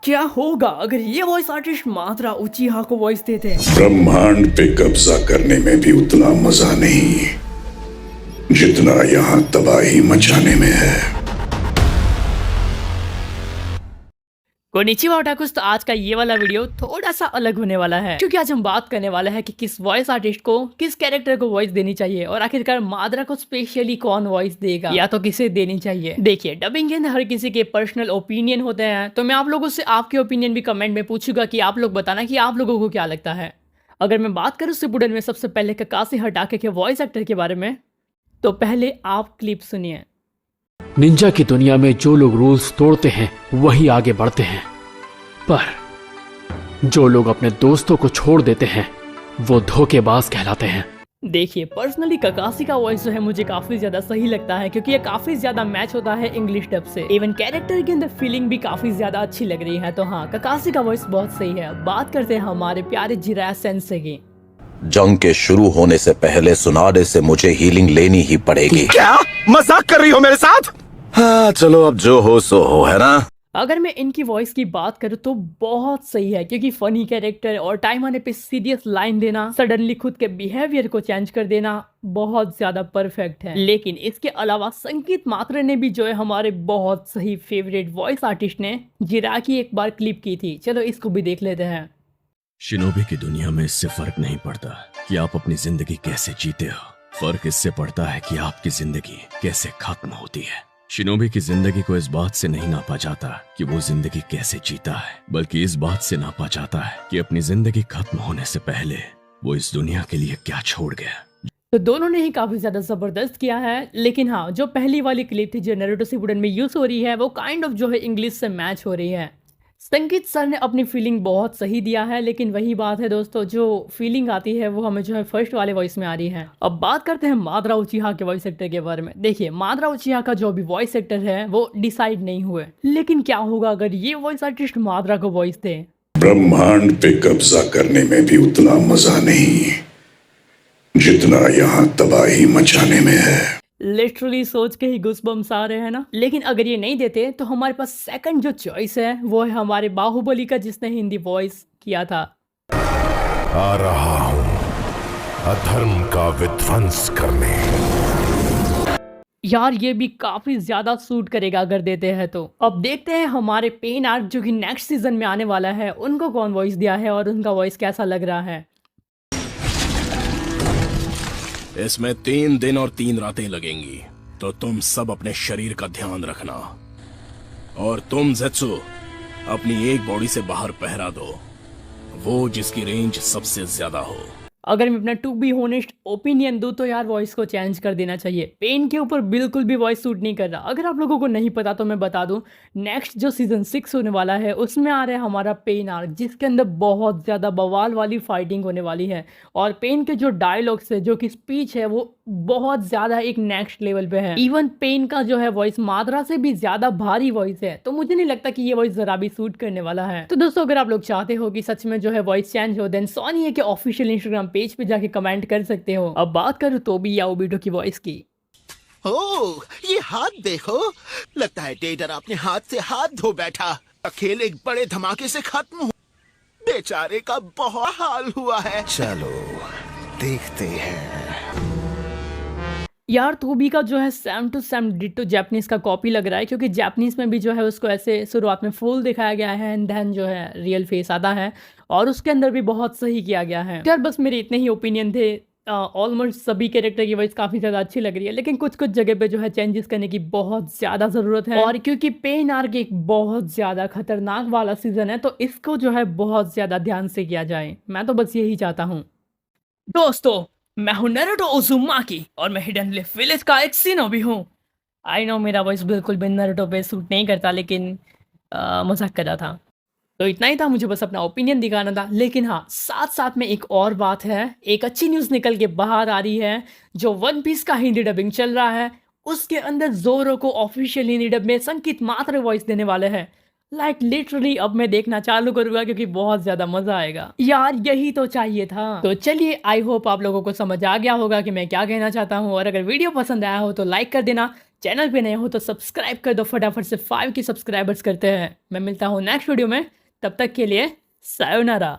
क्या होगा अगर ये वॉइस आर्टिस्ट मात्रा उचिहा को वॉइस देते? ब्रह्मांड पे कब्जा करने में भी उतना मजा नहीं जितना यहाँ तबाही मचाने में है। कोनिचिवा ओटाकुस, तो आज का ये वाला वीडियो थोड़ा सा अलग होने वाला है क्योंकि आज हम बात करने वाले हैं कि किस वॉइस आर्टिस्ट को किस कैरेक्टर को वॉइस देनी चाहिए और आखिरकार माद्रा को स्पेशली कौन वॉइस देगा या तो किसे देनी चाहिए। देखिए, डबिंग के अंदर हर किसी के पर्सनल ओपिनियन होते हैं, तो मैं आप लोगों से आपके ओपिनियन भी कमेंट में पूछूंगा कि आप लोग बताना कि आप लोगों को क्या लगता है। अगर मैं बात करूँ शिपुडेन में सबसे पहले ककाशी हटाके के वॉइस एक्टर के बारे में, तो पहले आप क्लिप सुनिए। निंजा की दुनिया में जो लोग रूल्स तोड़ते हैं वही आगे बढ़ते हैं, पर जो लोग अपने दोस्तों को छोड़ देते हैं वो धोखेबाज कहलाते हैं। देखिए, पर्सनली ककाशी का वॉइस जो है मुझे काफी ज्यादा सही लगता है क्योंकि ये काफी ज्यादा मैच होता है इंग्लिश डब से। इवन कैरेक्टर के अंदर फीलिंग भी काफी ज्यादा अच्छी लग रही है। तो हाँ, ककाशी का वॉइस बहुत सही है। बात करते हैं हमारे प्यारे जिराया सेंसे की। जंग के शुरू होने से पहले सुनाडे से मुझे हीलिंग लेनी ही पड़ेगी। क्या मजाक कर रही हो मेरे साथ? हाँ चलो, अब जो हो सो हो, है ना? अगर मैं इनकी वॉइस की बात करूँ तो बहुत सही है क्योंकि फनी कैरेक्टर और टाइम आने पे सीरियस लाइन देना, सडनली खुद के बिहेवियर को चेंज कर देना बहुत ज्यादा परफेक्ट है। लेकिन इसके अलावा संगीत मात्रा ने भी जो है हमारे बहुत सही फेवरेट वॉइस आर्टिस्ट ने जिरा की एक बार क्लिप की थी। चलो इसको भी देख लेते हैं। शिनोबी की दुनिया में इससे फर्क नहीं पड़ता कि आप अपनी जिंदगी कैसे जीते हो, फर्क इससे पड़ता है कि आपकी जिंदगी कैसे खत्म होती है। शिनोबी की जिंदगी को इस बात से नहीं नापा जाता कि वो जिंदगी कैसे जीता है, बल्कि इस बात से नापा जाता है कि अपनी जिंदगी खत्म होने से पहले वो इस दुनिया के लिए क्या छोड़ गया। तो दोनों ने ही काफी ज्यादा जबरदस्त किया है। लेकिन हाँ, जो पहली वाली क्लिप थी जो नारुतो शिपुडेन में यूज हो रही है वो काइंड ऑफ जो है इंग्लिश से मैच हो रही है। संगीत सर ने अपनी फीलिंग बहुत सही दिया है, लेकिन वही बात है दोस्तों, जो फीलिंग आती है वो हमें जो है फर्स्ट वाले वॉइस में आ रही है। अब बात करते हैं माद्रा उचिहा के वॉइस एक्टर के बारे में। देखिए, माद्रा उचिहा का जो भी वॉइस एक्टर है वो डिसाइड नहीं हुए, लेकिन क्या होगा अगर ये वॉइस आर्टिस्ट माद्रा को वॉइस दे? ब्रह्मांड पे कब्जा करने में भी उतना मजा नहीं जितना यहाँ तबाही मचाने में है। लिटरली सोच के ही गुस्बम्स आ रहे हैं ना। लेकिन अगर ये नहीं देते तो हमारे पास सेकंड जो चॉइस है वो है हमारे बाहुबली का, जिसने हिंदी वॉइस किया था। आ रहा हूं अधर्म का विध्वंस करने। यार, ये भी काफी ज्यादा सूट करेगा अगर देते हैं तो। अब देखते हैं हमारे पेन आर्क जो कि नेक्स्ट सीजन में आने वाला है उनको कौन वॉइस दिया है और उनका वॉइस कैसा लग रहा है। इसमें 3 दिन और 3 रातें लगेंगी, तो तुम सब अपने शरीर का ध्यान रखना। और तुम ज़ेत्सु अपनी एक बॉडी से बाहर पहरा दो, वो जिसकी रेंज सबसे ज्यादा हो। अगर मैं अपना टू बी होनेस्ट ओपिनियन दूं तो यार वॉइस को चेंज कर देना चाहिए। पेन के ऊपर बिल्कुल भी वॉइस सूट नहीं कर रहा। अगर आप लोगों को नहीं पता तो मैं बता दूं, नेक्स्ट जो सीजन 6 होने वाला है उसमें आ रहा है हमारा पेन आर्क, जिसके अंदर बहुत ज़्यादा बवाल वाली फाइटिंग होने वाली है। और पेन के जो डायलॉग्स है, जो कि स्पीच है, वो बहुत ज़्यादा एक नेक्स्ट लेवल पे है। इवन पेन का जो है वॉइस माद्रा से भी ज़्यादा भारी वॉइस है, तो मुझे नहीं लगता कि ये वॉइस ज़रा भी सूट करने वाला है। तो दोस्तों, अगर आप लोग चाहते हो कि सच में जो है वॉइस चेंज हो, देन सोनी है कि ऑफिशियल इंस्टाग्राम पेज पे जाके कमेंट कर सकते हो। अब बात करूँ तोबी याओबिटो की वॉइस की। ओह, ये हाथ देखो, लगता है टेडर अपने हाथ से हाथ धो बैठा। खेल एक बड़े धमाके से खत्म हो, बेचारे का बहुत हाल हुआ है। चलो देखते हैं। यार, तोबी का जो है same to same ditto Japanese का कॉपी लग रहा है, क्योंकि जापानीज में भी जो है उसको ऐसे शुरुआत में फुल दिखाया गया है एंड देन जो है रियल फेस आता है, और उसके अंदर भी बहुत सही किया गया है। यार बस मेरे इतने ही ओपिनियन थे। ऑलमोस्ट सभी कैरेक्टर की वॉइस काफ़ी ज़्यादा अच्छी लग रही है, लेकिन कुछ कुछ जगह पे जो है चेंजेस करने की बहुत ज़्यादा ज़रूरत है। और क्योंकि पेन आर्क एक बहुत ज़्यादा खतरनाक वाला सीजन है, तो इसको जो है बहुत ज़्यादा ध्यान से किया जाए। मैं तो बस यही चाहता हूँ। दोस्तों, मैं हूं नारुतो उज़ुमाकी और मैं हिडन लिफ विलेज का एक शिनोबी हूँ। आई नो मेरा वॉइस बिल्कुल भी नारुतो पे सूट नहीं करता, लेकिन मजाक कर रहा था। तो इतना ही था, मुझे बस अपना ओपिनियन दिखाना था। लेकिन हाँ, साथ साथ में एक और बात है, एक अच्छी न्यूज़ निकल के बाहर आ रही है। जो वन पीस का हिंदी डबिंग चल रहा है उसके अंदर जोरो को ऑफिशियल हिंदी डब में संकेत मात्र वॉइस देने वाले हैं। लिटरली अब मैं देखना चालू करूंगा क्योंकि बहुत ज्यादा मजा आएगा। यार यही तो चाहिए था। तो चलिए, आई होप आप लोगों को समझ आ गया होगा कि मैं क्या कहना चाहता हूँ। और अगर वीडियो पसंद आया हो तो लाइक कर देना, चैनल पे नए हो तो सब्सक्राइब कर दो फटाफट से, 5 की सब्सक्राइबर्स करते हैं। मैं मिलता हूँ नेक्स्ट वीडियो में, तब तक के लिए सायोनारा।